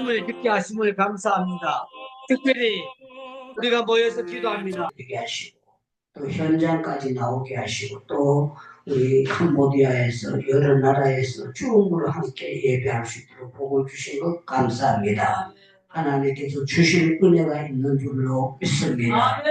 말씀을 듣게 하심을 감사합니다. 특별히 우리가 모여서 기도합니다. 되게 하시고 또 현장까지 나오게 하시고 또 우리 캄보디아에서 여러 나라에서 줌으로 함께 예배할 수 있도록 복을 주신 것 감사합니다. 하나님께서 주실 은혜가 있는 줄로 믿습니다.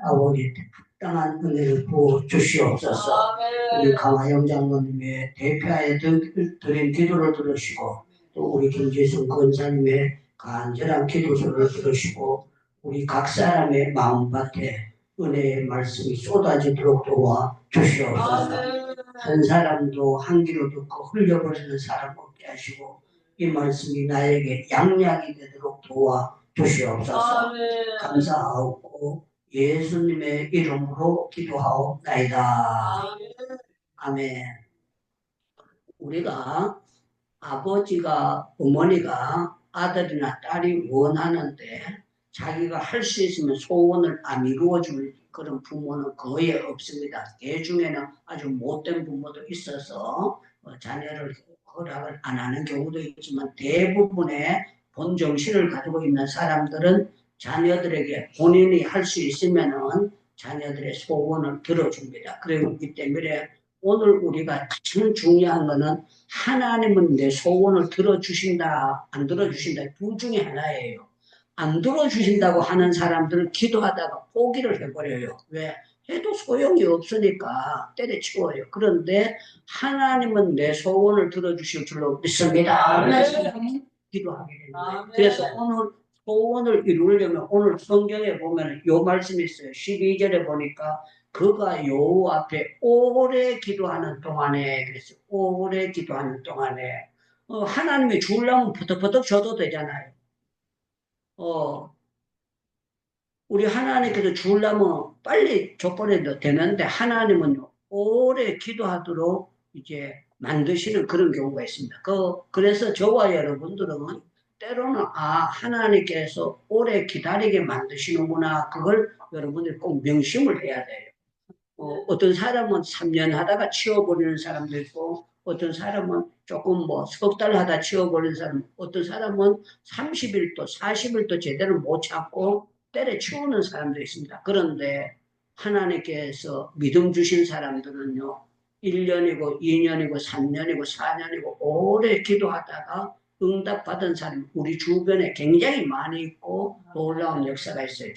아버지 합당한 은혜를 부어 주시옵소서. 우리 강하영 장로님의 대표하에 드린 기도를 들으시고 또 우리 김재승 권사님의 간절한 기도소를 들으시고 우리 각 사람의 마음밭에 은혜의 말씀이 쏟아지도록 도와 주시옵소서. 한 사람도 한 귀로 듣고 흘려버리는 사람 없게 하시고 이 말씀이 나에게 양약이 되도록 도와 주시옵소서. 감사하고 예수님의 이름으로 기도하옵나이다. 아멘. 우리가 아버지가 어머니가 아들이나 딸이 원하는데 자기가 할 수 있으면 소원을 안 이루어줄 그런 부모는 거의 없습니다. 개 중에는 아주 못된 부모도 있어서 자녀를 허락을 안 하는 경우도 있지만 대부분의 본정신을 가지고 있는 사람들은 자녀들에게 본인이 할 수 있으면은 자녀들의 소원을 들어줍니다. 그렇기 때문에 오늘 우리가 가장 중요한 것은 하나님은 내 소원을 들어주신다, 안 들어주신다, 둘 중에 하나예요. 안 들어주신다고 하는 사람들은 기도하다가 포기를 해버려요. 왜? 해도 소용이 없으니까 때려치워요. 그런데 하나님은 내 소원을 들어주실 줄로 믿습니다. 기도하게 됩니다. 그래서 오늘 소원을 이루려면 오늘 성경에 보면 요 말씀이 있어요. 12절에 보니까 그가 여호와 앞에 오래 기도하는 동안에 그랬어요. 오래 기도하는 동안에 하나님이 주려면 버덕버덕 줘도 되잖아요. 우리 하나님께서 주려면 빨리 줘버려도 되는데 하나님은 오래 기도하도록 이제 만드시는 그런 경우가 있습니다. 그래서 저와 여러분들은 때로는 하나님께서 오래 기다리게 만드시는구나. 그걸 여러분들이 꼭 명심을 해야 돼요. 어떤 사람은 3년 하다가 치워버리는 사람도 있고, 어떤 사람은 조금 석 달 하다 치워버리는 사람, 어떤 사람은 30일도, 40일도 제대로 못 참고 때려치우는 사람도 있습니다. 그런데 하나님께서 믿음 주신 사람들은요, 1년이고, 2년이고, 3년이고, 4년이고, 오래 기도하다가 응답받은 사람, 우리 주변에 굉장히 많이 있고, 놀라운 역사가 있어요.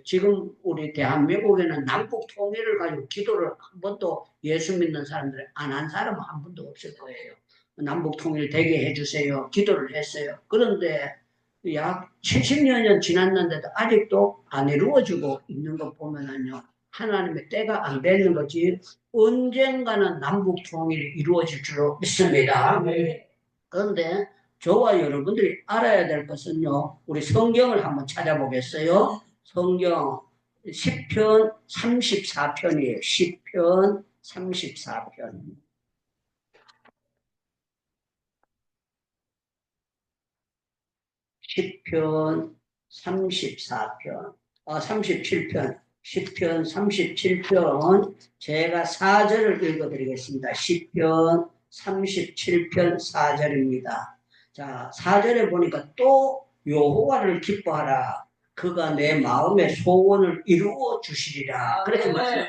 지금 우리 대한민국에는 남북 통일을 가지고 기도를 한 번도 예수 믿는 사람들이 안 한 사람은 한 번도 없을 거예요. 남북 통일 되게 해주세요. 기도를 했어요. 그런데 약 70년 지났는데도 아직도 안 이루어지고 있는 거 보면은요, 하나님의 때가 안 되는 거지, 언젠가는 남북 통일이 이루어질 줄로 믿습니다. 그런데 저와 여러분들이 알아야 될 것은요, 우리 성경을 한번 찾아보겠어요. 성경 10편 34편이에요. 10편 34편. 10편 34편. 37편. 10편 37편. 제가 4절을 읽어드리겠습니다. 10편 37편 4절입니다. 자, 4절에 보니까 또 여호와를 기뻐하라. 그가 내 마음의 소원을 이루어 주시리라. 그렇게 말해요.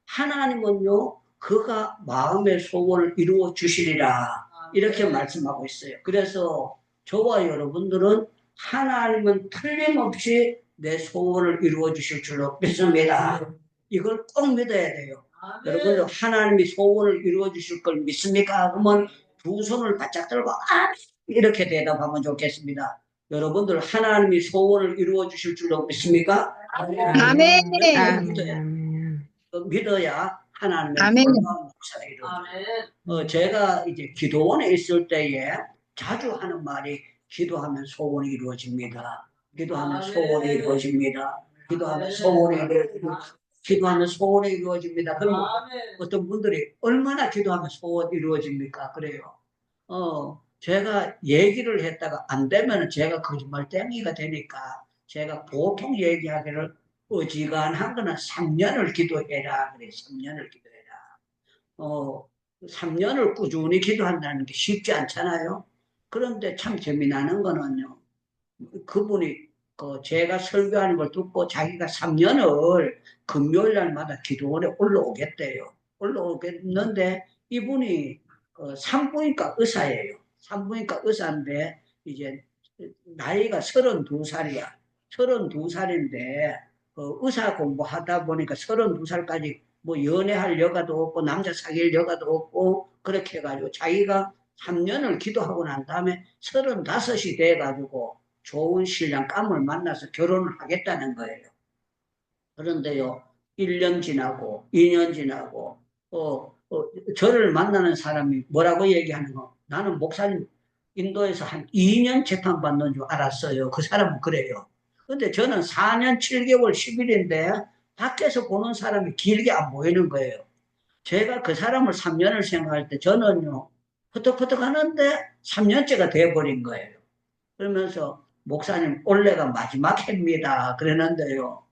하나님은요, 그가 마음의 소원을 이루어 주시리라. 이렇게 말씀하고 있어요. 그래서 저와 여러분들은 하나님은 틀림없이 내 소원을 이루어 주실 줄로 믿습니다. 이걸 꼭 믿어야 돼요. 여러분들 하나님이 소원을 이루어 주실 걸 믿습니까? 그러면 두 손을 바짝 들고 이렇게 대답하면 좋겠습니다. 여러분들 하나님이 소원을 이루어 주실 줄로 믿습니까? 아멘. 믿어야 하나님의 아멘. 놀라운 역사가 이루어져요. 제가 이제 기도원에 있을 때에 자주 하는 말이 기도하면 소원이 이루어집니다. 기도하면 소원이 이루어집니다. 기도하면 소원이 이루어집니다. 기도하면 소원이 이루어집니다. 그럼 어떤 분들이 얼마나 기도하면 소원이 이루어집니까? 그래요. 제가 얘기를 했다가 안 되면 제가 거짓말쟁이가 되니까 제가 보통 얘기하기를 어지간한 거는 3년을 기도해라. 그래, 3년을 기도해라. 3년을 꾸준히 기도한다는 게 쉽지 않잖아요. 그런데 참 재미나는 거는요, 그분이 제가 설교하는 걸 듣고 자기가 3년을 금요일 날마다 기도원에 올라오겠대요. 올라오겠는데 이분이 산부인과 의사예요. 산부인과 의사인데 이제 나이가 32살이야. 32살인데 의사 공부하다 보니까 32살까지 뭐 연애할 여가도 없고 남자 사귈 여가도 없고 그렇게 해가지고 자기가 3년을 기도하고 난 다음에 35이 돼가지고 좋은 신랑 깜을 만나서 결혼을 하겠다는 거예요. 그런데요, 1년 지나고, 2년 지나고, 저를 만나는 사람이 뭐라고 얘기하는 거? 나는 목사님 인도에서 한 2년 재판받는 줄 알았어요. 그 사람은 그래요. 근데 저는 4년 7개월 10일인데 밖에서 보는 사람이 길게 안 보이는 거예요. 제가 그 사람을 3년을 생각할 때 저는요, 허덕허덕 하는데 3년째가 돼버린 거예요. 그러면서 목사님 올해가 마지막 해입니다. 그러는데요.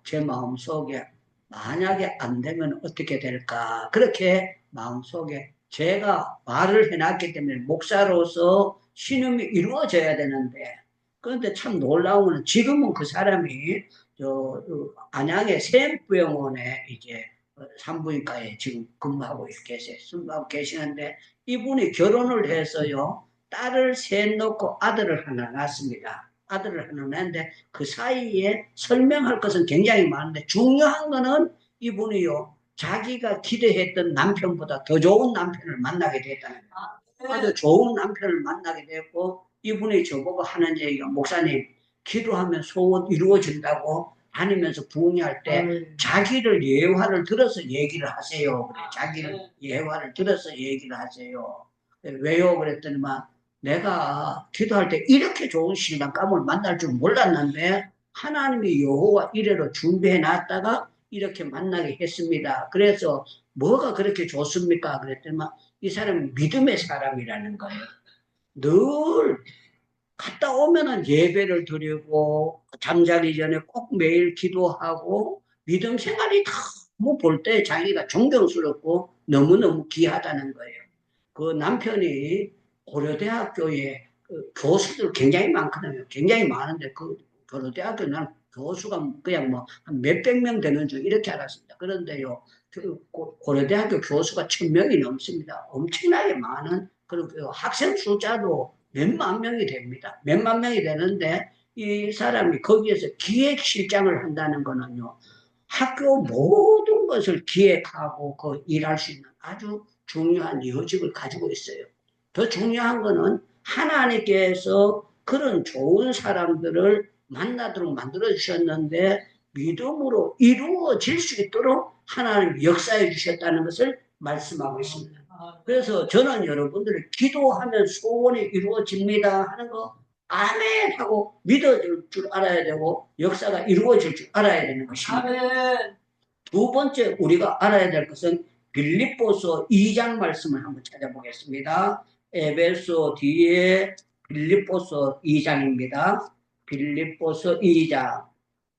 제 마음속에 만약에 안 되면 어떻게 될까? 그렇게 마음속에 제가 말을 해놨기 때문에 목사로서 신음이 이루어져야 되는데 그런데 참 놀라운 건 지금은 그 사람이 안양의 세부병원에 이제 산부인과에 지금 근무하고 계세요. 근무하고 계시는데 이분이 결혼을 해서요. 딸을 셋 놓고 아들을 하나 낳았습니다. 아들을 하나 낳았는데 그 사이에 설명할 것은 굉장히 많은데 중요한 거는 이분이요. 자기가 기대했던 남편보다 더 좋은 남편을 만나게 됐다는 거예요. 아주 좋은 남편을 만나게 됐고 이분이 저보고 하는 얘기가 목사님 기도하면 소원 이루어진다고 다니면서 부흥할 때 자기를 예화를 들어서 얘기를 하세요. 그래. 자기를 예화를 들어서 얘기를 하세요. 왜요? 그랬더니만 내가 기도할 때 이렇게 좋은 신랑감을 만날 줄 몰랐는데 하나님이 여호와 이래로 준비해 놨다가 이렇게 만나게 했습니다. 그래서 뭐가 그렇게 좋습니까? 그랬더니만 이 사람은 믿음의 사람이라는 거예요. 늘 갔다 오면은 예배를 드리고 잠자기 전에 꼭 매일 기도하고 믿음 생활이 너무 볼 때 자기가 존경스럽고 너무너무 귀하다는 거예요. 그 남편이 고려대학교에 그 교수들 굉장히 많거든요. 굉장히 많은데 그 고려대학교는 교수가 그냥 뭐 한 몇백 명 되는 줄 이렇게 알았습니다. 그런데요, 고려대학교 교수가 1,000명이 넘습니다. 엄청나게 많은 그런 학생 숫자도 몇만 명이 됩니다. 몇만 명이 되는데 이 사람이 거기에서 기획실장을 한다는 거는요. 학교 모든 것을 기획하고 그 일할 수 있는 아주 중요한 요직을 가지고 있어요. 더 중요한 거는 하나님께서 그런 좋은 사람들을 만나도록 만들어 주셨는데 믿음으로 이루어질 수 있도록 하나님 역사해 주셨다는 것을 말씀하고 있습니다. 그래서 저는 여러분들이 기도하면 소원이 이루어집니다 하는 거 아멘 하고 믿어줄 줄 알아야 되고 역사가 이루어질 줄 알아야 되는 것입니다. 아멘. 두 번째 우리가 알아야 될 것은 빌립보서 2장 말씀을 한번 찾아보겠습니다. 에베소 뒤에 빌립보서 2장입니다. 빌립보서 2장.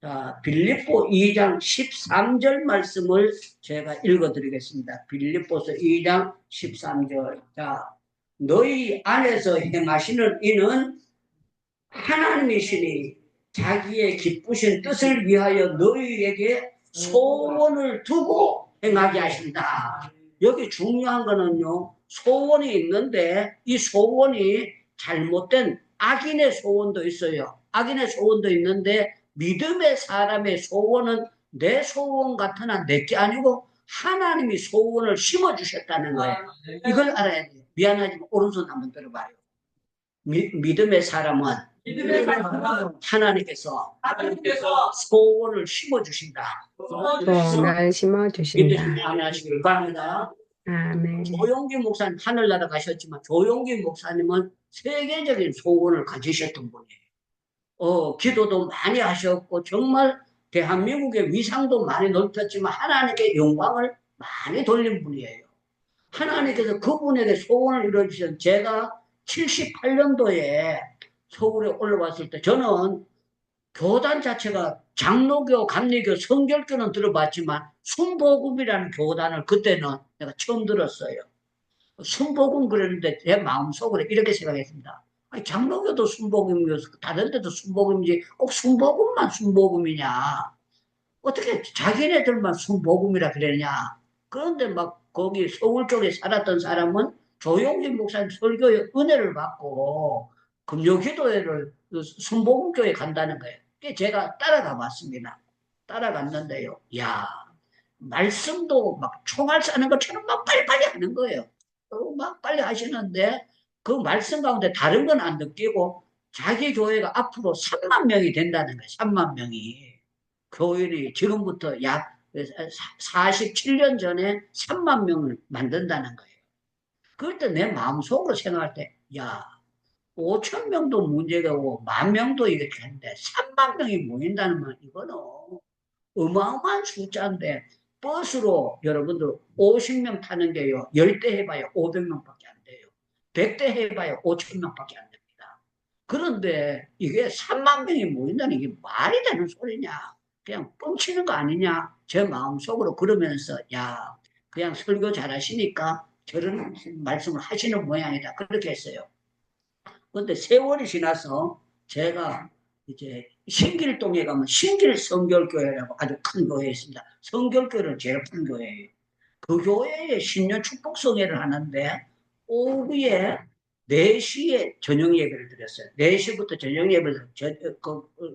자, 빌립보 2장 13절 말씀을 제가 읽어드리겠습니다. 빌립보서 2장 13절. 자, 너희 안에서 행하시는 이는 하나님이시니 자기의 기쁘신 뜻을 위하여 너희에게 소원을 두고 행하게 하신다. 여기 중요한 거는요, 소원이 있는데 이 소원이 잘못된 악인의 소원도 있어요. 악인의 소원도 있는데 믿음의 사람의 소원은 내 소원 같으나 내게 아니고 하나님이 소원을 심어주셨다는 거예요. 이걸 알아야 돼요. 미안하지만 오른손 한번 들어봐요. 믿음의 사람은 하나님께서 소원을 심어주신다. 소원을 심어주신다. 믿으시면 아멘 하시길 바랍니다. 아멘. 조용기 목사님 하늘나라 가셨지만 조용기 목사님은 세계적인 소원을 가지셨던 분이에요. 기도도 많이 하셨고 정말 대한민국의 위상도 많이 넓혔지만 하나님께 영광을 많이 돌린 분이에요. 하나님께서 그분에게 소원을 이루어주신 제가 78년도에 서울에 올라왔을 때 저는 교단 자체가 장로교, 감리교, 성결교는 들어봤지만 순복음이라는 교단을 그때는 내가 처음 들었어요. 순복음 그랬는데 제 마음속으로 이렇게 생각했습니다. 아니, 장로교도 순복음이어서 다른 데도 순복음이지 꼭 순복음만 순복음이냐? 어떻게 자기네들만 순복음이라 그러냐? 그런데 막 거기 서울 쪽에 살았던 사람은 조용진 목사님 설교의 은혜를 받고 금요기도회를 순복음교회 간다는 거예요. 그래서 제가 따라가 봤습니다. 따라갔는데요. 야, 말씀도 막 총알 쏴는 것처럼 막 빨리빨리 하는 거예요. 막 빨리 하시는데 그 말씀 가운데 다른 건 안 느끼고 자기 교회가 앞으로 3만 명이 된다는 거예요. 3만 명이. 교인이 지금부터 약 47년 전에 3만 명을 만든다는 거예요. 그럴 때 내 마음속으로 생각할 때, 야, 5천 명도 문제가 오고 1만 명도 이렇게 하는데 3만 명이 모인다는 건 이거는 어마어마한 숫자인데 버스로 여러분들 50명 타는 게요. 10대 해봐야 500명밖에 안 돼요. 100대 해봐야 5천 명밖에 안 됩니다. 그런데 이게 3만 명이 모인다는 게 말이 되는 소리냐? 그냥 뻥치는 거 아니냐? 제 마음속으로 그러면서 야, 그냥 설교 잘하시니까 저런 말씀을 하시는 모양이다. 그렇게 했어요. 그런데 세월이 지나서 제가 이제 신길동에 가면 신길성결교회라고 아주 큰 교회 있습니다. 성결교회는 제일 큰 교회예요. 그 교회에 신년 축복성회를 하는데 오후에 4시에 저녁 예배를 드렸어요. 4시부터 저녁 예배를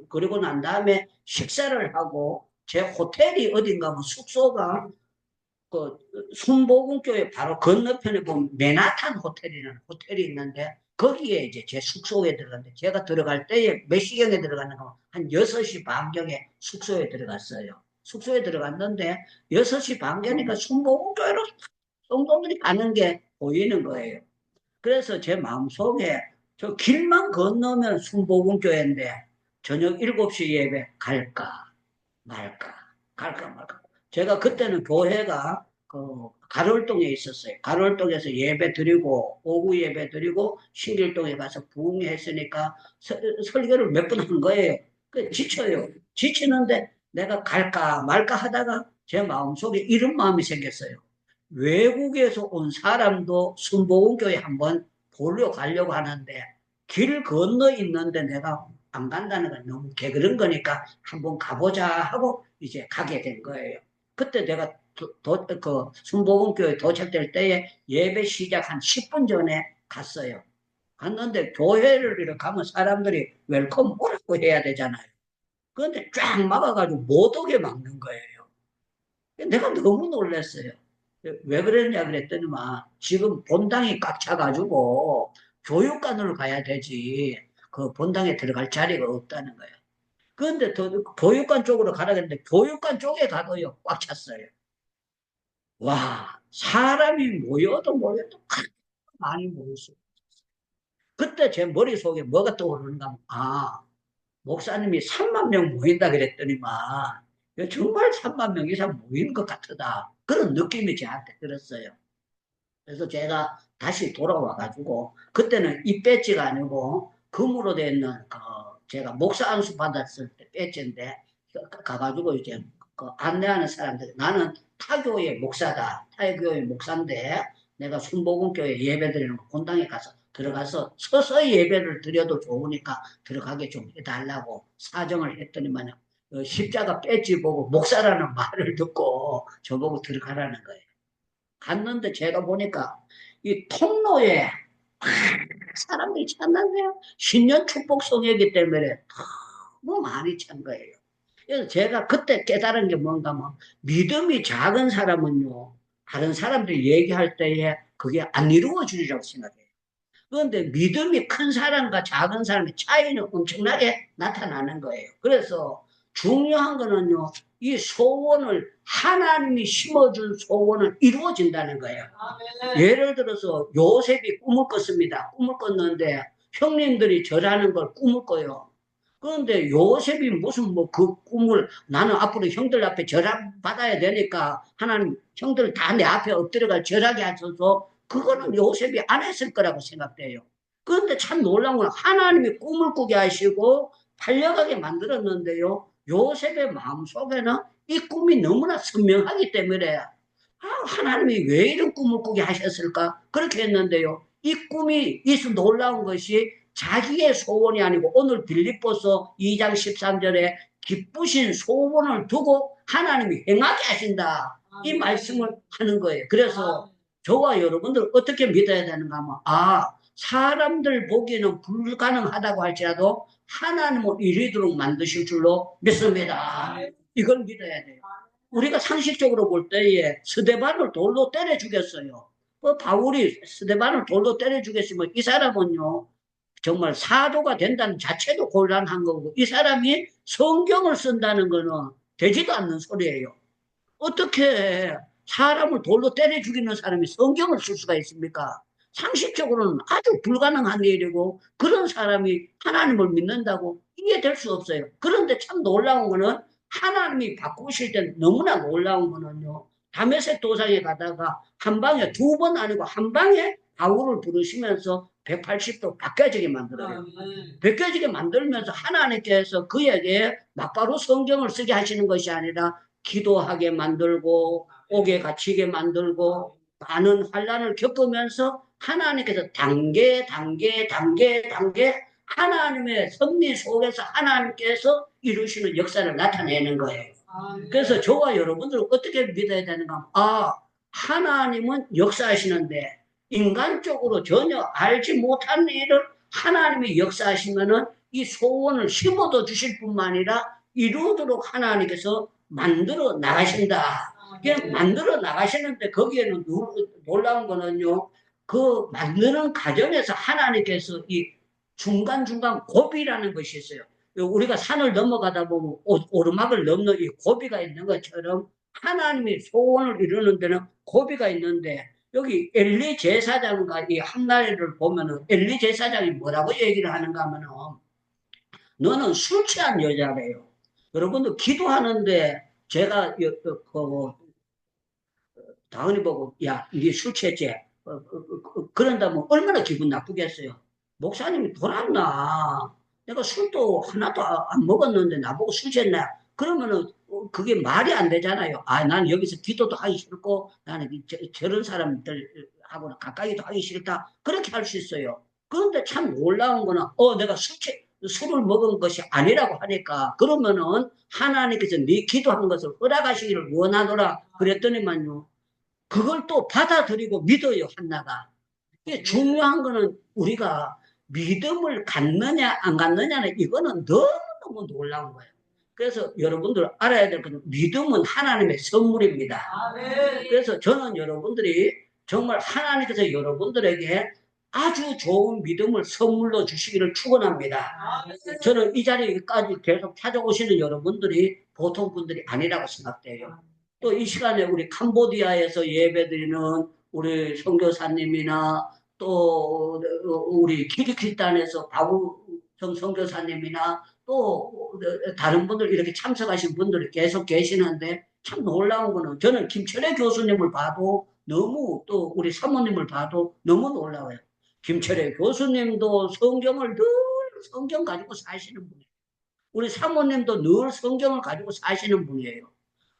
그리고 난 다음에 식사를 하고 제 호텔이 어딘가 뭐 숙소가 그 순복음교회 바로 건너편에 보면 메나탄 호텔이라는 호텔이 있는데 거기에 이제 제 숙소에 들어갔는데 제가 들어갈 때에 몇 시경에 들어갔는가 한 6시 반경에 숙소에 들어갔어요. 숙소에 들어갔는데 6시 반경이니까 순복음교회로 성도들이 가는 게 보이는 거예요. 그래서 제 마음속에 저 길만 건너면 순복음교회인데 저녁 7시 예배 갈까 말까 갈까 말까. 제가 그때는 교회가 그 가롤동에 있었어요. 가롤동에서 예배 드리고 오후 예배 드리고 신길동에 가서 부흥했으니까 설교를 몇 번 한 거예요. 그 지쳐요. 지치는데 내가 갈까 말까 하다가 제 마음속에 이런 마음이 생겼어요. 외국에서 온 사람도 순복음교회 한번 보러 가려고 하는데 길 건너 있는데 내가 안 간다는 건 너무 게으른 거니까 한번 가보자 하고 이제 가게 된 거예요. 그때 내가 그 순복음교회 도착될 때에 예배 시작 한 10분 전에 갔어요. 갔는데 교회를 이렇게 가면 사람들이 웰컴 오라고 해야 되잖아요. 그런데 쫙 막아가지고 못 오게 막는 거예요. 내가 너무 놀랐어요. 왜 그랬냐 그랬더니만 지금 본당이 꽉 차가지고 교육관으로 가야 되지 그 본당에 들어갈 자리가 없다는 거예요. 그런데 더 교육관 쪽으로 가라 그랬는데 교육관 쪽에 가도요 꽉 찼어요. 와, 사람이 모여도 그렇게 많이 모였어요. 그때 제 머릿속에 뭐가 떠오르는가 하면 아, 목사님이 3만 명 모인다 그랬더니만 정말 3만 명 이상 모인 것 같다. 그런 느낌이 저한테 들었어요. 그래서 제가 다시 돌아와가지고 그때는 이 배지가 아니고 금으로 돼 있는 그 제가 목사 안수 받았을 때 배지인데 가가지고 이제 그 안내하는 사람들 나는 타교의 목사다. 타교의 목사인데 내가 순복음교회 예배드리는 본당에 가서 들어가서 서서히 예배를 드려도 좋으니까 들어가게 좀 해달라고 사정을 했더니만 십자가 배지 보고 목사라는 말을 듣고 저보고 들어가라는 거예요. 갔는데 제가 보니까 이 통로에 사람들이 찾는데요. 신년 축복성회이기 때문에 너무 많이 찬 거예요. 그래서 제가 그때 깨달은 게 뭔가 뭐 믿음이 작은 사람은요. 다른 사람들이 얘기할 때에 그게 안 이루어지리라고 생각해요. 그런데 믿음이 큰 사람과 작은 사람의 차이는 엄청나게 나타나는 거예요. 그래서 중요한 거는요, 이 소원을 하나님이 심어준 소원은 이루어진다는 거예요. 예를 들어서 요셉이 꿈을 꿨습니다. 꿈을 꿨는데 형님들이 절하는 걸 꿈을 꿔요. 그런데 요셉이 무슨 뭐 그 꿈을 나는 앞으로 형들 앞에 절함 받아야 되니까 하나님 형들 다 내 앞에 엎드려가 절하게 하셔서 그거는 요셉이 안 했을 거라고 생각돼요. 그런데 참 놀라운 건 하나님이 꿈을 꾸게 하시고 팔려가게 만들었는데요. 요셉의 마음속에는 이 꿈이 너무나 선명하기 때문에 하나님이 왜 이런 꿈을 꾸게 하셨을까? 그렇게 했는데요. 이 꿈이 놀라운 것이 자기의 소원이 아니고 오늘 빌립보서 2장 13절에 기쁘신 소원을 두고 하나님이 행하게 하신다. 이 말씀을 하는 거예요. 그래서 저와 여러분들 어떻게 믿어야 되는가 하면 사람들 보기에는 불가능하다고 할지라도 하나님은 이루도록 만드실 줄로 믿습니다. 이걸 믿어야 돼요. 우리가 상식적으로 볼 때에 스데반을 돌로 때려 죽였어요. 바울이 스데반을 돌로 때려 죽였으면 이 사람은요 정말 사도가 된다는 자체도 곤란한 거고, 이 사람이 성경을 쓴다는 거는 되지도 않는 소리예요. 어떻게 사람을 돌로 때려 죽이는 사람이 성경을 쓸 수가 있습니까? 상식적으로는 아주 불가능한 일이고, 그런 사람이 하나님을 믿는다고 이해될 수 없어요. 그런데 참 놀라운 거는 하나님이 바꾸실 때는 너무나 놀라운 거는요, 다메섹 도상에 가다가 한 방에, 두 번 아니고 한 방에 바울을 부르시면서 180도 바뀌어지게 만들어요. 바뀌어지게 만들면서 하나님께서 그에게 막바로 성경을 쓰게 하시는 것이 아니라 기도하게 만들고 옥에 갇히게 만들고 많은 환난을 겪으면서 하나님께서 단계 하나님의 섭리 속에서 하나님께서 이루시는 역사를 나타내는 거예요. 그래서 저와 여러분들은 어떻게 믿어야 되는가? 하나님은 역사하시는데 인간적으로 전혀 알지 못한 일을 하나님이 역사하시면은 이 소원을 심어도 주실 뿐만 아니라 이루도록 하나님께서 만들어 나가신다. 그냥 만들어 나가시는데 거기에는 놀라운 거는요, 그 만드는 과정에서 하나님께서 이 중간중간 고비라는 것이 있어요. 우리가 산을 넘어가다 보면 오르막을 넘는 이 고비가 있는 것처럼 하나님이 소원을 이루는 데는 고비가 있는데, 여기 엘리 제사장과 이 한나리를 보면은 엘리 제사장이 뭐라고 얘기를 하는가 하면은 너는 술 취한 여자래요. 여러분들 기도하는데 제가 당연히 보고 네 술 취했지? 그런다면 얼마나 기분 나쁘겠어요. 목사님이 돌았나? 내가 술도 하나도 안 먹었는데 나보고 술 취했나? 그러면은 그게 말이 안 되잖아요. 나는 여기서 기도도 하기 싫고 나는 저런 사람들하고는 가까이도 하기 싫다. 그렇게 할 수 있어요. 그런데 참 놀라운 거는 내가 술을 먹은 것이 아니라고 하니까 그러면은 하나님께서 네 기도한 것을 허락하시기를 원하노라 그랬더니만요. 그걸 또 받아들이고 믿어요, 한나가. 중요한 거는 우리가 믿음을 갖느냐, 안 갖느냐는 이거는 너무 놀라운 거예요. 그래서 여러분들 알아야 될 것은 믿음은 하나님의 선물입니다. 그래서 저는 여러분들이 정말 하나님께서 여러분들에게 아주 좋은 믿음을 선물로 주시기를 축원합니다. 저는 이 자리까지 계속 찾아오시는 여러분들이 보통 분들이 아니라고 생각돼요. 또 이 시간에 우리 캄보디아에서 예배드리는 우리 선교사님이나 또 우리 키르기스탄에서 박우성 선교사님이나 또 다른 분들 이렇게 참석하신 분들이 계속 계시는데 참 놀라운 거는 저는 김철애 교수님을 봐도 너무, 또 우리 사모님을 봐도 너무 놀라워요. 김철애 교수님도 성경을 늘 성경 가지고 사시는 분이에요. 우리 사모님도 늘 성경을 가지고 사시는 분이에요.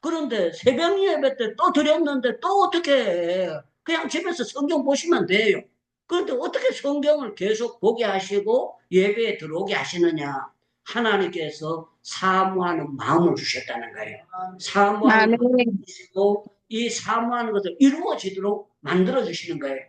그런데 새벽 예배 때 또 드렸는데 또 어떻게 해? 그냥 집에서 성경 보시면 돼요. 그런데 어떻게 성경을 계속 보게 하시고 예배에 들어오게 하시느냐? 하나님께서 사모하는 마음을 주셨다는 거예요. 사모하는 마음을 주시고 이 사모하는 것을 이루어지도록 만들어 주시는 거예요.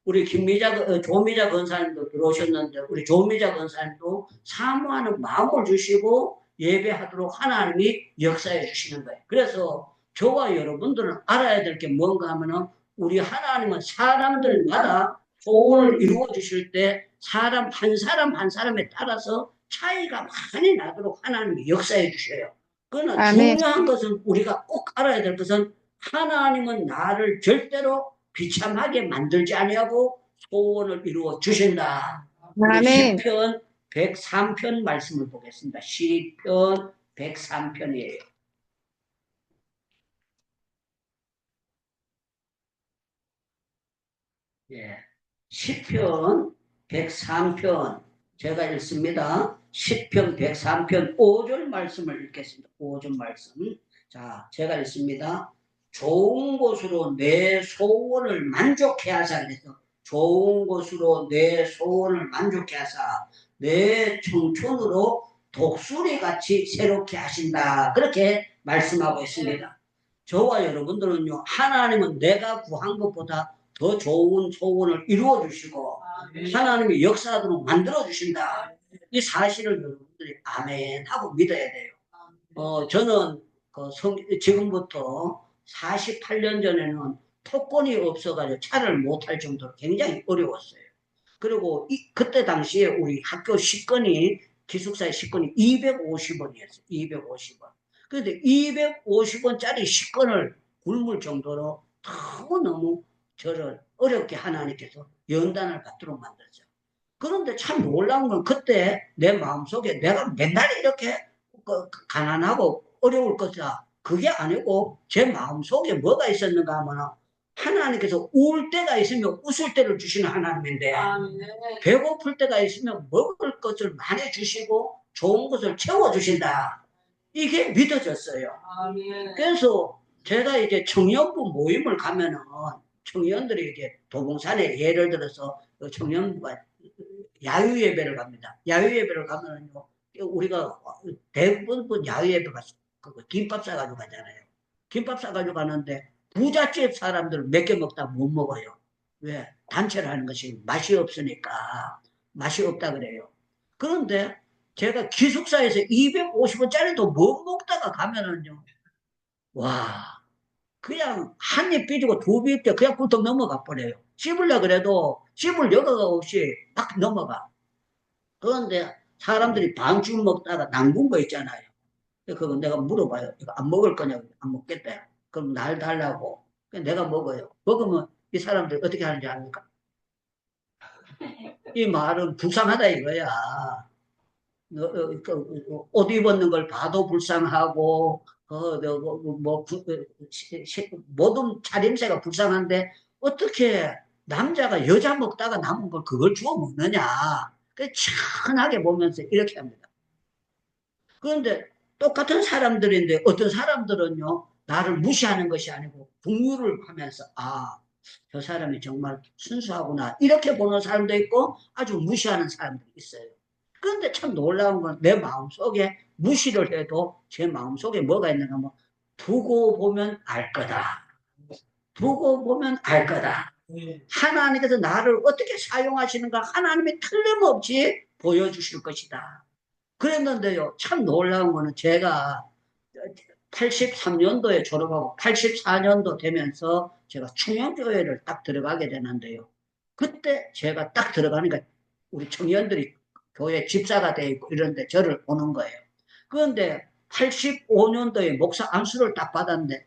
우리 조미자 권사님도 들어오셨는데 우리 조미자 권사님도 사모하는 마음을 주시고 예배하도록 하나님이 역사해 주시는 거예요. 그래서 저와 여러분들은 알아야 될 게 뭔가 하면은 우리 하나님은 사람들마다 소원을 이루어 주실 때 사람 한 사람에 따라서 차이가 많이 나도록 하나님이 역사해 주셔요. 그러나 중요한 것은 우리가 꼭 알아야 될 것은 하나님은 나를 절대로 비참하게 만들지 아니하고 소원을 이루어 주신다. 우리 시편 103편 말씀을 보겠습니다. 시편 103편이에요. 예. 시편 103편 제가 읽습니다. 시편 103편 5절 말씀을 읽겠습니다. 5절 말씀. 자, 제가 읽습니다. 좋은 곳으로 내 소원을 만족해 하사 그래서 좋은 곳으로 내 소원을 만족케 하사 내 청춘으로 독수리같이 새롭게 하신다. 그렇게 말씀하고 있습니다. 저와 여러분들은요, 하나님은 내가 구한 것보다 더 좋은 소원을 이루어 주시고 하나님이 역사하도록 만들어 주신다. 이 사실을 여러분들이 아멘 하고 믿어야 돼요. 저는 지금부터 48년 전에는 토권이 없어가지고 차를 못 탈 정도로 굉장히 어려웠어요. 그리고 그때 당시에 우리 학교 식권이, 기숙사의 식권이 250원이었어요. 250원. 그런데 250원짜리 식권을 굶을 정도로 너무너무 저를 어렵게 하나님께서 연단을 받도록 만들었죠. 그런데 참 놀라운 건 그때 내 마음속에 내가 맨날 이렇게 가난하고 어려울 거다. 그게 아니고 제 마음속에 뭐가 있었는가 하면 하나님께서 울 때가 있으면 웃을 때를 주시는 하나님인데 배고플 때가 있으면 먹을 것을 많이 주시고 좋은 것을 채워주신다. 이게 믿어졌어요. 그래서 제가 이제 청년부 모임을 가면은 청년들이 이제 도봉산에 예를 들어서 청년부가 야유예배를 갑니다. 야유예배를 가면은요, 우리가 대부분 야유예배 가서 김밥 싸가지고 가잖아요. 김밥 싸가지고 가는데 부잣집 사람들 몇 개 먹다 못 먹어요. 왜? 단체를 하는 것이 맛이 없으니까. 맛이 없다 그래요. 그런데 제가 기숙사에서 250원짜리도 못 먹다가 가면은요, 와, 그냥 한 입 삐지고 두 입 때 그냥 꿀떡 넘어가 버려요. 씹으려 그래도 씹을 여가가 없이 딱 넘어가. 그런데 사람들이 반쯤 먹다가 남군 거 있잖아요. 그거 내가 물어봐요. 이거 안 먹을 거냐고. 안 먹겠다. 그럼 날 달라고. 내가 먹어요. 먹으면 이 사람들 어떻게 하는지 압니까? 이 말은 불쌍하다 이거야. 옷 입었는 걸 봐도 불쌍하고, 모든 차림새가 불쌍한데, 어떻게 남자가 여자 먹다가 남은 걸 그걸 주워 먹느냐. 천하게 보면서 이렇게 합니다. 그런데 똑같은 사람들인데 어떤 사람들은요, 나를 무시하는 것이 아니고 분유를 하면서, 저 사람이 정말 순수하구나. 이렇게 보는 사람도 있고 아주 무시하는 사람도 있어요. 그런데 참 놀라운 건 내 마음속에 무시를 해도 제 마음속에 뭐가 있는가 하면 두고 보면 알 거다. 두고 보면 알 거다. 하나님께서 나를 어떻게 사용하시는가 하나님이 틀림없이 보여주실 것이다. 그랬는데요, 참 놀라운 거는 제가 83년도에 졸업하고 84년도 되면서 제가 청년교회를 딱 들어가게 되는데요. 그때 제가 딱 들어가니까 우리 청년들이 교회 집사가 돼 있고 이런데 저를 보는 거예요. 그런데 85년도에 목사 안수를 딱 받았는데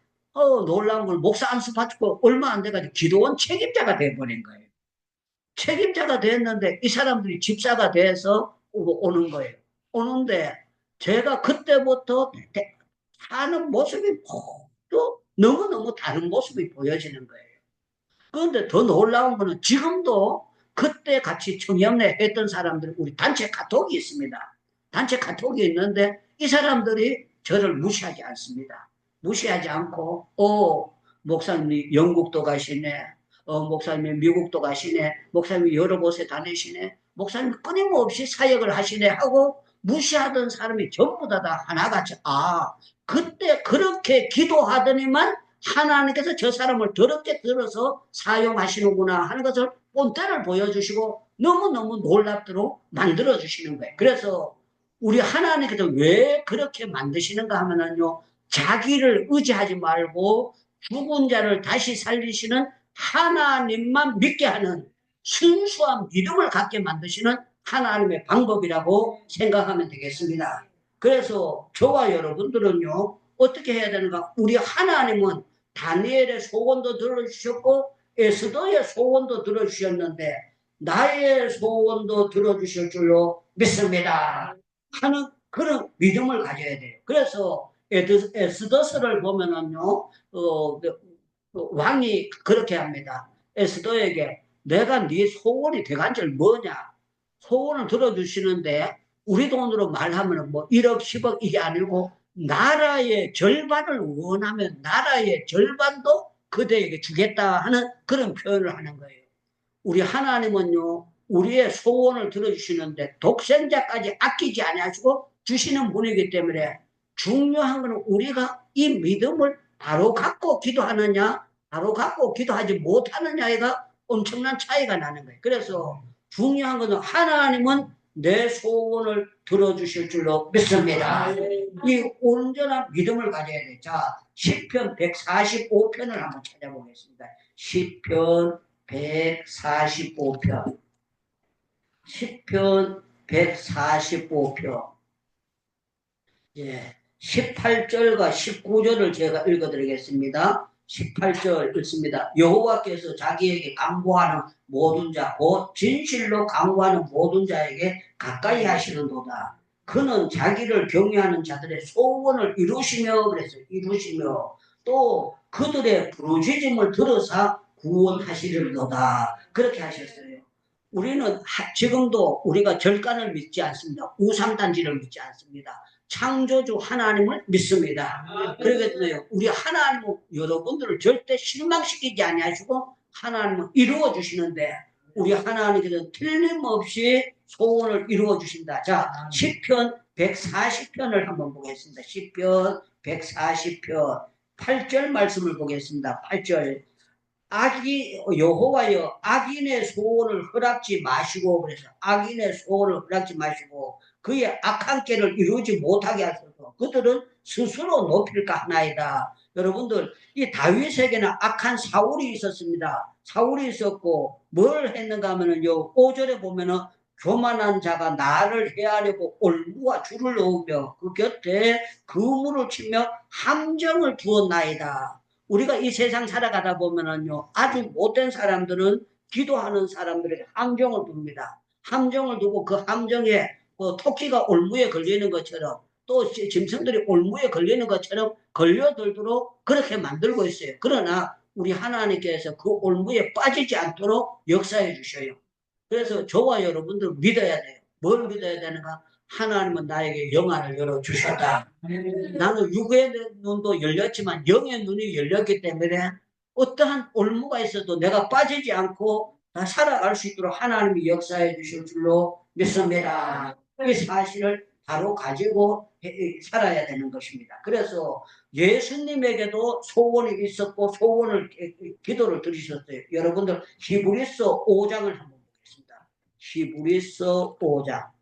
놀라운 걸 목사 안수 받고 얼마 안 돼가지고 기도원 책임자가 돼버린 거예요. 책임자가 됐는데 이 사람들이 집사가 돼서 오는 거예요. 오는데 제가 그때부터 사는 모습이 또 너무너무 다른 모습이 보여지는 거예요. 그런데 더 놀라운 거는 지금도 그때 같이 청년회 했던 사람들, 우리 단체 카톡이 있습니다. 단체 카톡이 있는데 이 사람들이 저를 무시하지 않습니다. 무시하지 않고, 목사님이 영국도 가시네. 목사님이 미국도 가시네. 목사님이 여러 곳에 다니시네. 목사님이 끊임없이 사역을 하시네 하고 무시하던 사람이 전부 다 하나같이, 그때 그렇게 기도하더니만 하나님께서 저 사람을 더럽게 들어서 사용하시는구나 하는 것을 본때를 보여주시고 너무너무 놀랍도록 만들어주시는 거예요. 그래서 우리 하나님께서 왜 그렇게 만드시는가 하면은요, 자기를 의지하지 말고 죽은 자를 다시 살리시는 하나님만 믿게 하는 순수한 믿음을 갖게 만드시는 하나님의 방법이라고 생각하면 되겠습니다. 그래서 저와 여러분들은요, 어떻게 해야 되는가? 우리 하나님은 다니엘의 소원도 들어주셨고 에스더의 소원도 들어주셨는데 나의 소원도 들어주실 줄로 믿습니다 하는 그런 믿음을 가져야 돼요. 그래서 에스더서를 보면은요, 왕이 그렇게 합니다. 에스더에게 내가 네 소원이 돼간줄 뭐냐? 소원을 들어주시는데 우리 돈으로 말하면 뭐 1억 10억 이게 아니고 나라의 절반을 원하면 나라의 절반도 그대에게 주겠다 하는 그런 표현을 하는 거예요. 우리 하나님은요, 우리의 소원을 들어주시는데 독생자까지 아끼지 아니하시고 주시는 분이기 때문에 중요한 것은 우리가 이 믿음을 바로 갖고 기도하느냐, 바로 갖고 기도하지 못하느냐가 엄청난 차이가 나는 거예요. 그래서 중요한 것은 하나님은 내 소원을 들어주실 줄로 믿습니다. 이 온전한 믿음을 가져야 돼. 자, 시편 145편을 한번 찾아보겠습니다. 시편 145편. 시편 145편. 예, 18절과 19절을 제가 읽어드리겠습니다. 18절 읽습니다. 여호와께서 자기에게 강구하는 모든 자, 곧 진실로 강구하는 모든 자에게 가까이 하시는도다. 그는 자기를 경외하는 자들의 소원을 이루시며, 그래서 이루시며, 또 그들의 부르짖음을 들으사 구원하시려도다. 그렇게 하셨어요. 우리는 지금도 우리가 절간을 믿지 않습니다. 우상단지를 믿지 않습니다. 창조주 하나님을 믿습니다. 그렇기 때문에 우리 하나님은 여러분들을 절대 실망시키지 아니하시고 하나님은 이루어 주시는데 우리 하나님께서는 틀림없이 소원을 이루어 주신다. 자, 시편 140편을 한번 보겠습니다. 시편 140편 8절 말씀을 보겠습니다. 8절. 여호와여 악인의 소원을 허락지 마시고, 그래서 악인의 소원을 허락지 마시고 그의 악한 깨를 이루지 못하게 하소서. 그들은 스스로 높일까 하나이다. 여러분들, 이 다윗에게는 악한 사울이 있었습니다. 사울이 있었고 뭘 했는가 하면은요, 5절에 보면은 교만한 자가 나를 해하려고 올무와 줄을 놓으며 그 곁에 그물을 치며 함정을 두었나이다. 우리가 이 세상 살아가다 보면은요, 아주 못된 사람들은 기도하는 사람들에게 함정을 둡니다. 함정을 두고 그 함정에 토끼가 올무에 걸리는 것처럼 또 짐승들이 올무에 걸리는 것처럼 걸려들도록 그렇게 만들고 있어요. 그러나 우리 하나님께서 그 올무에 빠지지 않도록 역사해 주셔요. 그래서 저와 여러분들 믿어야 돼요. 뭘 믿어야 되는가? 하나님은 나에게 영안을 열어주셨다. 나는 육의 눈도 열렸지만 영의 눈이 열렸기 때문에 어떠한 올무가 있어도 내가 빠지지 않고 다 살아갈 수 있도록 하나님이 역사해 주실 줄로 믿습니다. 이 사실을 바로 가지고 살아야 되는 것입니다. 그래서 예수님에게도 소원이 있었고 소원을 기도를 드리셨어요. 여러분들 히브리서 5장을 한번 보겠습니다. 히브리서 5장.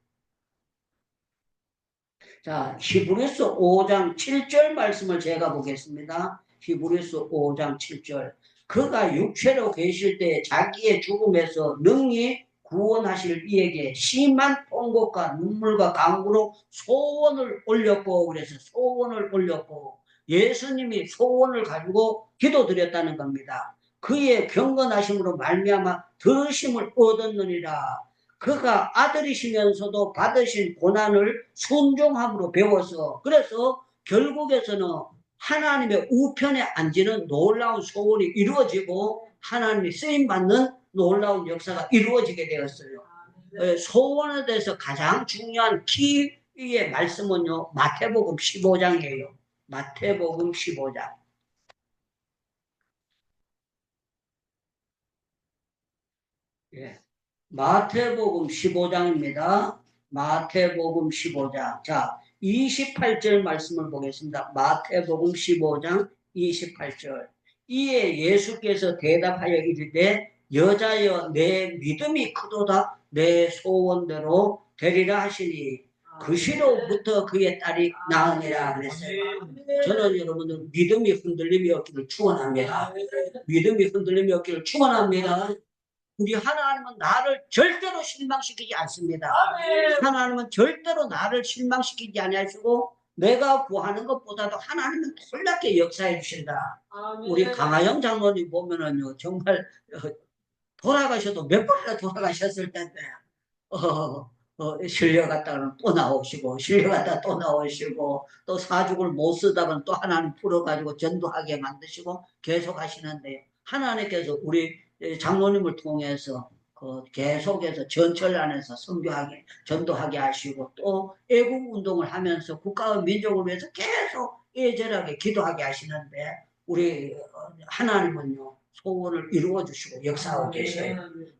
자, 히브리서 5장 7절 말씀을 제가 보겠습니다. 히브리서 5장 7절. 그가 육체로 계실 때 자기의 죽음에서 능히 구원하실 이에게 심한 통곡과 눈물과 간구로 소원을 올렸고, 그래서 소원을 올렸고, 예수님이 소원을 가지고 기도드렸다는 겁니다. 그의 경건하심으로 말미암아 들으심을 얻었느니라. 그가 아들이시면서도 받으신 고난을 순종함으로 배워서, 그래서 결국에서는 하나님의 우편에 앉는 놀라운 소원이 이루어지고 하나님이 쓰임받는 놀라운 역사가 이루어지게 되었어요. 소원에 대해서 가장 중요한 키의 말씀은요, 마태복음 15장이에요. 마태복음 15장. 예. 마태복음 15장입니다. 마태복음 15장. 자, 28절 말씀을 보겠습니다. 마태복음 15장 28절. 이에 예수께서 대답하여 이르되 여자여 내 믿음이 크도다 내 소원대로 되리라 하시니 그 시로부터 그의 딸이 나으니라 그랬어요. 저는 여러분들 믿음이 흔들림이 없기를 축원합니다. 믿음이 흔들림이 없기를 축원합니다. 우리 하나님은 나를 절대로 실망시키지 않습니다. 하나님은 절대로 나를 실망시키지 아니하시고 내가 구하는 것보다도 하나님은 놀랍게 역사해 주신다. 우리 강하영 장로님 보면은요, 정말 돌아가셔도 몇 번이나 돌아가셨을 텐데 실려갔다가는 또 나오시고 실려갔다 또 나오시고 또 사죽을 못 쓰다가는 또 하나님 풀어가지고 전도하게 만드시고 계속 하시는데, 하나님께서 우리 장로님을 통해서 계속해서 전철 안에서 선교하게 전도하게 하시고 또 애국 운동을 하면서 국가와 민족을 위해서 계속 애절하게 기도하게 하시는데, 우리 하나님은요 소원을 이루어 주시고 역사하고 계세요.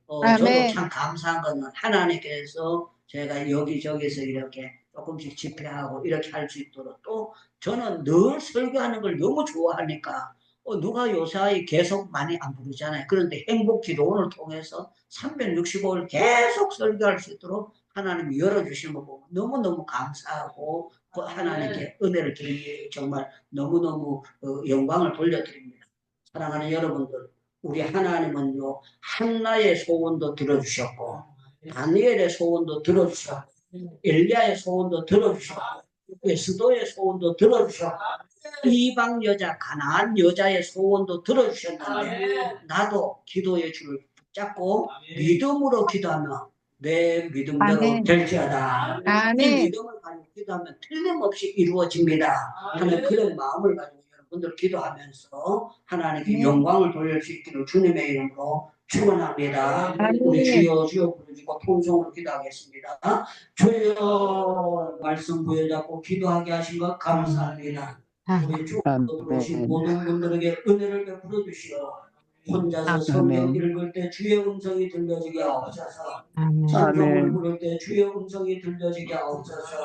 저도 아멘. 참 감사한 거는 하나님께서 제가 여기저기서 이렇게 조금씩 집회하고 이렇게 할 수 있도록, 또 저는 늘 설교하는 걸 너무 좋아하니까 누가 요사이 계속 많이 안 부르잖아요. 그런데 행복 기도원을 통해서 365일 계속 설교할 수 있도록 하나님이 열어주시는 거 보면 너무너무 감사하고 그 하나님께 은혜를 드리기 정말 너무너무 영광을 돌려드립니다. 사랑하는 여러분들, 우리 하나님은요, 한나의 소원도 들어주셨고 다니엘의 소원도 들어주셨고 엘리야의 소원도 들어주셨고 에스더의 소원도 들어주셨고 이방 여자 가나안 여자의 소원도 들어주셨는데, 나도 기도의 줄을 붙잡고 믿음으로 기도하면 내 믿음대로 아멘. 될지어다. 이 아멘. 믿음을 가지고 기도하면 틀림없이 이루어집니다 하는 그런 마음을 가지고 여러분들 기도하면서 하나님께 영광을 돌릴 수 있기를 주님의 이름으로 축원합니다. 우리 주여 주여 부르짖고 통성으로 기도하겠습니다. 주여, 말씀 부여잡고 기도하게 하신 것 감사합니다. 우리 주님도 들어오신 모든 분들에게 은혜를 베풀어 주시오. 혼자서 성경 읽을 때 주의 음성이 들려지게 하옵소서. 찬송을 부를 때 주의 음성이 들려지게 하옵소서.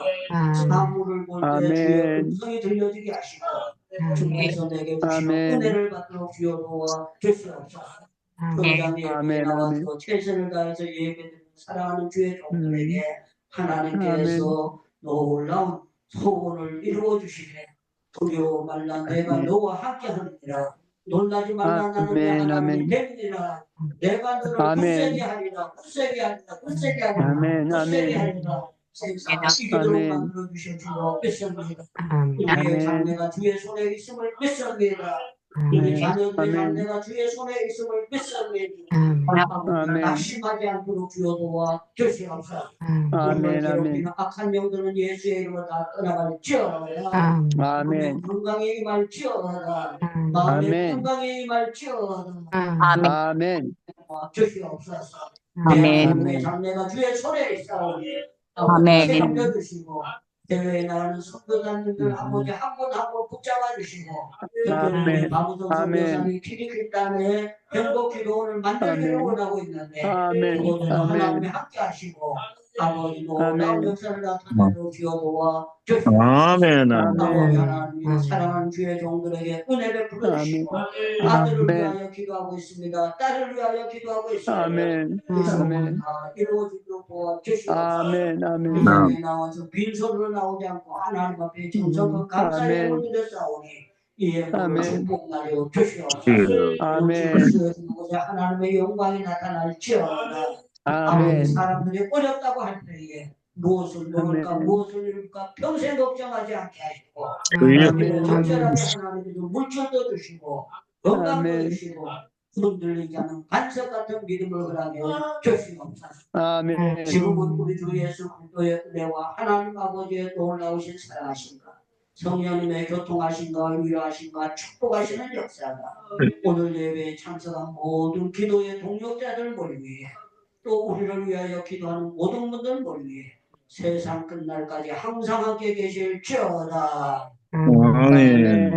사물을 볼 때 주의 음성이 들려지게 하시고 주께서 내게 주시는 은혜를 받도록 주여 도와 주시옵소서. 현장 예배에 나와서 최선을 다해서 예배드리는 사랑하는 주의 종들에게 하나님께서 놀라운 소원을 이루어 주시되 두려워 말라 내가 너와 함께하느니라. 놀라지 말라 나는 내 하나님이 되느니라. 내가 너를 굳세게 하리라. 굳세게 하리라. 굳세게 하리라. 굳세게 하리라. 세상을 이기도록 만들어 주셔서 믿습니다. 우리의 장래가 주의 손에 있음을 믿습니다. 우리 자녀들의 장래가 주의 손에 있음을 믿습니다. 낙심하지 않도록 주여 도와 주시옵소서. 우리를 괴롭히는 악한 영들은 예수의 이름으로 다 떠나갈지어다. 마음의 건강에 임할지어다. 마음의 건강에 임할지어다. 아멘. 주시옵소서. 아멘. 내 장래가 주의 손에 있사오니 아멘. 책임져 주시고 대회에 나가는 선교사님들 아버지 한 분 한 분 붙잡아 주시고 특별히 박우성 선교사님 키리키단의 행복 기도원을 만들기를 원하고 있는데 그곳에서 하나님이 함께 하시고 아버지 놀라운 역사를 나타내도록 주여도와 주시옵소서. 아버지 하나님 사랑하는 주의 종들에게 은혜 베풀어 주시고 아들을 위하여 기도하고 있습니다. 딸을 위하여 기도하고 있습니다. 그 소원 다 이루어지도록 도와주시옵소서. 이 자리에 나와서 빈손으로 나오지 않고 하나님 앞에 정성과 감사의 물들여 싸우니 이에 축복 나려 주시옵소서. 주시옵소서. 하나님의 영광이 나타날지어다. 아버지 사람들이 어렵다고 할 때에 무엇을 먹을까 무엇을 입을까 평생 걱정하지 않게 하시고 적절하게 하나님께서 물질도 주시고 건강도 주시고 흔들리지 않은 반석 같은 믿음을 허락하여 주시옵소서. 지금은 우리 주 예수 그리스도의 은혜와 하나님 아버지의 놀라우신 사랑하신가 성령님의 교통하신가 위로하신가 축복하시는 역사가 오늘 예배에 참석한 모든 기도의 동력자들 머리 위에 또 우리를 위하여 기도하는 모든 분들 머리 위에 세상 끝날까지 항상 함께 계실지어다. 아멘.